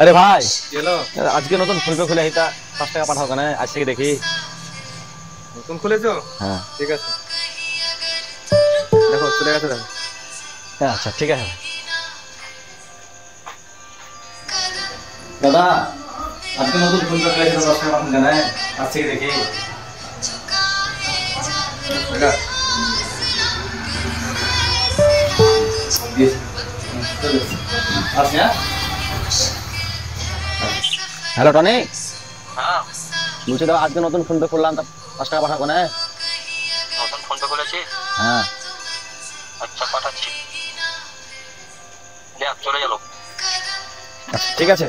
আরে ভাই, গেলো। আজকে নতুন ফোন পে খুলে এটা 5 টাকা পাঠাও কেন, আজ থেকে দেখি। নতুন খুলেছো? হ্যাঁ। ঠিক আছে, দেখো চলে গেছে দেখো। আচ্ছা ঠিক আছে ভাই। দাদা, আজকে নতুন ফোন পে খুলেছিল, 10 টাকা পাঠান কেন, আজ থেকে দেখি। এটা আচ্ছা। হ্যালো টনি, হ্যাঁ, বলছি দাদা আজকে নতুন ফোন পে খুললাম, তা 5 টাকা পাঠাবো না। নতুন ফোন পে খুলেছিস? হ্যাঁ। আচ্ছা, পাঠাচ্ছি। দেখ চলে গেল। আচ্ছা ঠিক আছে।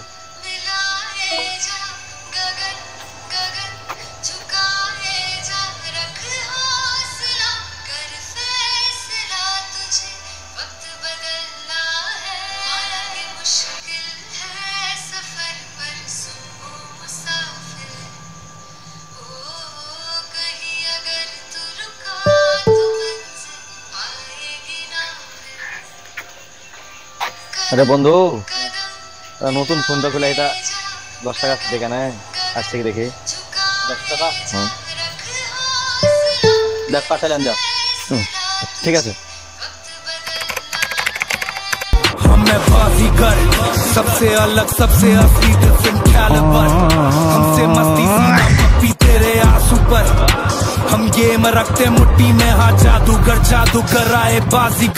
আরে বন্ধু, নতুন ফোন পে খুলে এটা 10 টাকা দেখে নেয়, আজ থেকে দেখি। 10 টাকা হুম। দেখ, পাঠালাম দেখ। হুম, ঠিক আছে। हम मैं बाजीगर, सबसे अलग सबसे असली डिफरेंट कैलिबर। हमसे मस्ती सीना पप्पी तेरे आंसू पर। हम गेम रखते मुट्ठी में, हाँ जादूगर जादूगर आए बाजीगर।